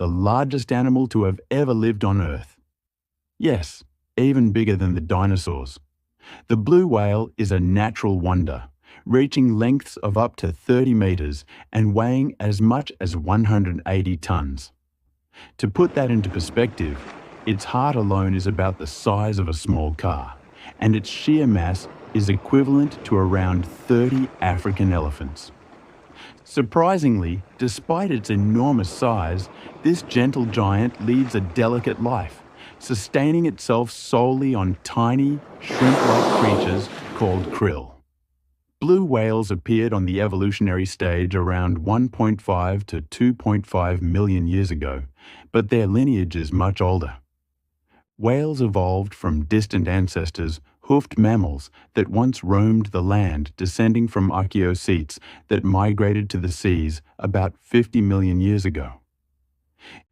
the largest animal to have ever lived on Earth. Yes, even bigger than the dinosaurs. The blue whale is a natural wonder, reaching lengths of up to 30 meters and weighing as much as 180 tons. To put that into perspective, its heart alone is about the size of a small car, and its sheer mass is equivalent to around 30 African elephants. Surprisingly, despite its enormous size, this gentle giant leads a delicate life, sustaining itself solely on tiny, shrimp-like creatures called krill. Blue whales appeared on the evolutionary stage around 1.5 to 2.5 million years ago, but their lineage is much older. Whales evolved from distant ancestors, hoofed mammals that once roamed the land, descending from archaeocetes that migrated to the seas about 50 million years ago.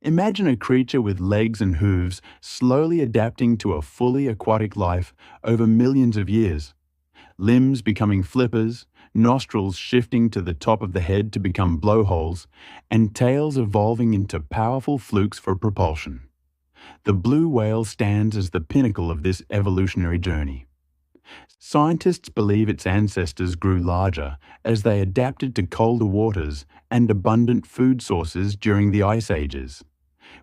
Imagine a creature with legs and hooves slowly adapting to a fully aquatic life over millions of years. Limbs becoming flippers, nostrils shifting to the top of the head to become blowholes, and tails evolving into powerful flukes for propulsion. The blue whale stands as the pinnacle of this evolutionary journey. Scientists believe its ancestors grew larger as they adapted to colder waters and abundant food sources during the ice ages,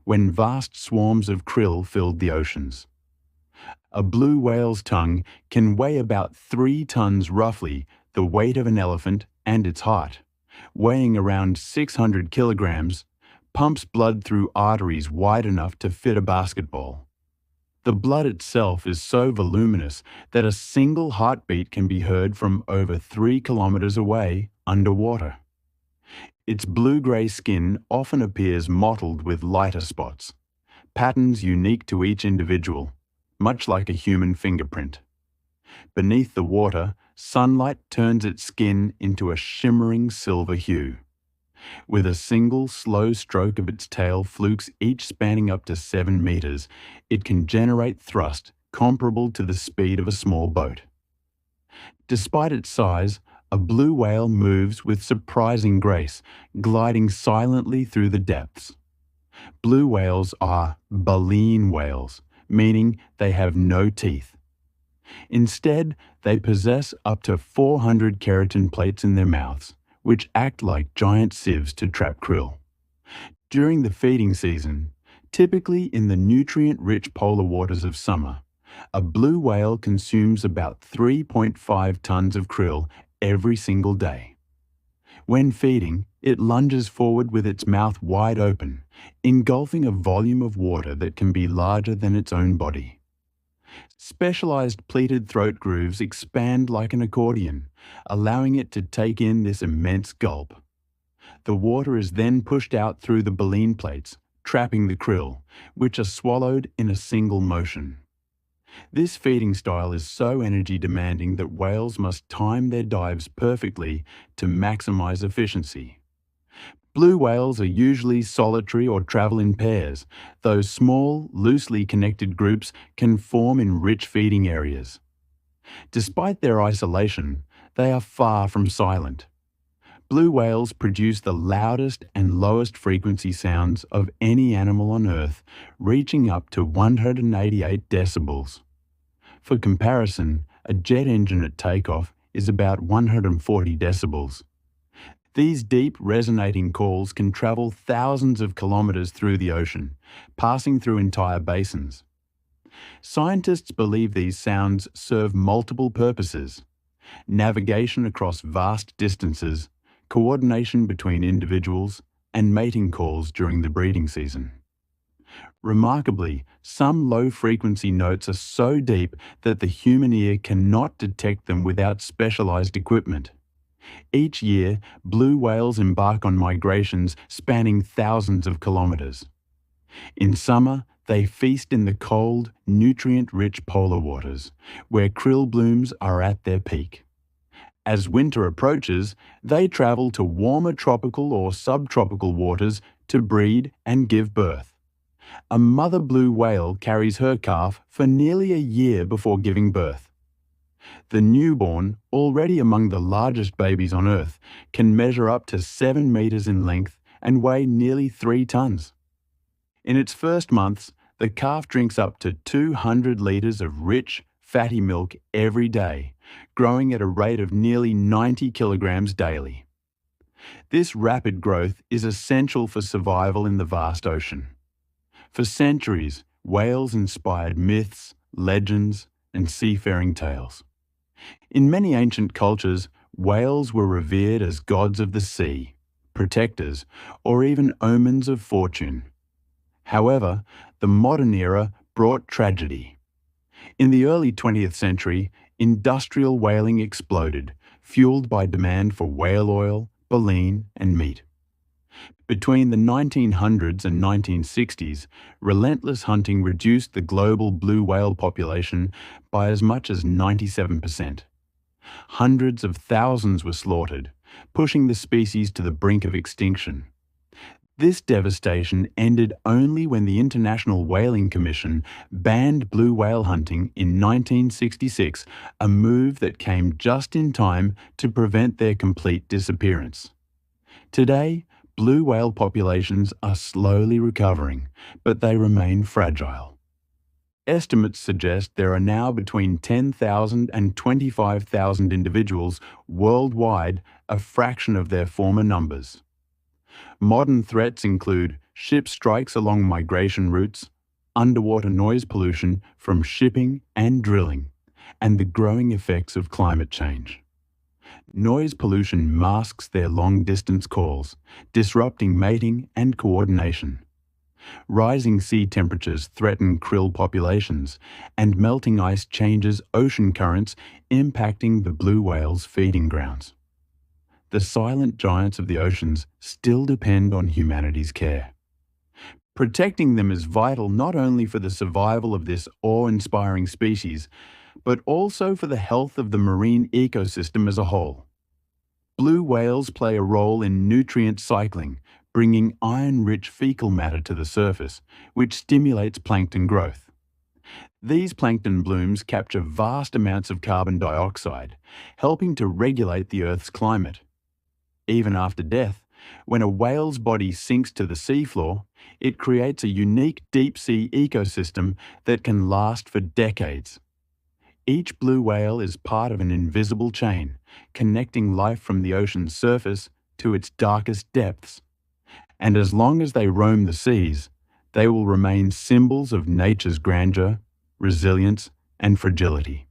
when vast swarms of krill filled the oceans. A blue whale's tongue can weigh about 3 tons, roughly the weight of an elephant, and its heart, weighing around 600 kilograms, pumps blood through arteries wide enough to fit a basketball. The blood itself is so voluminous that a single heartbeat can be heard from over 3 kilometers away underwater. Its blue-gray skin often appears mottled with lighter spots, patterns unique to each individual, much like a human fingerprint. Beneath the water, sunlight turns its skin into a shimmering silver hue. With a single slow stroke of its tail flukes, each spanning up to 7 meters, it can generate thrust comparable to the speed of a small boat. Despite its size, a blue whale moves with surprising grace, gliding silently through the depths. Blue whales are baleen whales, meaning they have no teeth. Instead, they possess up to 400 keratin plates in their mouths, which act like giant sieves to trap krill. During the feeding season, typically in the nutrient-rich polar waters of summer, a blue whale consumes about 3.5 tons of krill every single day. When feeding, it lunges forward with its mouth wide open, engulfing a volume of water that can be larger than its own body. Specialized pleated throat grooves expand like an accordion, allowing it to take in this immense gulp. The water is then pushed out through the baleen plates, trapping the krill, which are swallowed in a single motion. This feeding style is so energy demanding that whales must time their dives perfectly to maximize efficiency. Blue whales are usually solitary or travel in pairs, though small, loosely connected groups can form in rich feeding areas. Despite their isolation, they are far from silent. Blue whales produce the loudest and lowest frequency sounds of any animal on Earth, reaching up to 188 decibels. For comparison, a jet engine at takeoff is about 140 decibels. These deep, resonating calls can travel thousands of kilometers through the ocean, passing through entire basins. Scientists believe these sounds serve multiple purposes: navigation across vast distances, coordination between individuals, and mating calls during the breeding season. Remarkably, some low-frequency notes are so deep that the human ear cannot detect them without specialized equipment. Each year, blue whales embark on migrations spanning thousands of kilometers. In summer, they feast in the cold, nutrient-rich polar waters, where krill blooms are at their peak. As winter approaches, they travel to warmer tropical or subtropical waters to breed and give birth. A mother blue whale carries her calf for nearly a year before giving birth. The newborn, already among the largest babies on Earth, can measure up to 7 meters in length and weigh nearly 3 tons. In its first months, the calf drinks up to 200 litres of rich, fatty milk every day, growing at a rate of nearly 90 kilograms daily. This rapid growth is essential for survival in the vast ocean. For centuries, whales inspired myths, legends, and seafaring tales. In many ancient cultures, whales were revered as gods of the sea, protectors, or even omens of fortune. However, the modern era brought tragedy. In the early 20th century, industrial whaling exploded, fueled by demand for whale oil, baleen, and meat. Between the 1900s and 1960s, relentless hunting reduced the global blue whale population by as much as 97%. Hundreds of thousands were slaughtered, pushing the species to the brink of extinction. This devastation ended only when the International Whaling Commission banned blue whale hunting in 1966, a move that came just in time to prevent their complete disappearance. Today, blue whale populations are slowly recovering, but they remain fragile. Estimates suggest there are now between 10,000 and 25,000 individuals worldwide, a fraction of their former numbers. Modern threats include ship strikes along migration routes, underwater noise pollution from shipping and drilling, and the growing effects of climate change. Noise pollution masks their long-distance calls, disrupting mating and coordination. Rising sea temperatures threaten krill populations, and melting ice changes ocean currents, impacting the blue whales' feeding grounds. The silent giants of the oceans still depend on humanity's care. Protecting them is vital not only for the survival of this awe-inspiring species, but also for the health of the marine ecosystem as a whole. Blue whales play a role in nutrient cycling, bringing iron-rich fecal matter to the surface, which stimulates plankton growth. These plankton blooms capture vast amounts of carbon dioxide, helping to regulate the Earth's climate. Even after death, when a whale's body sinks to the seafloor, it creates a unique deep-sea ecosystem that can last for decades. Each blue whale is part of an invisible chain, connecting life from the ocean's surface to its darkest depths. And as long as they roam the seas, they will remain symbols of nature's grandeur, resilience, and fragility.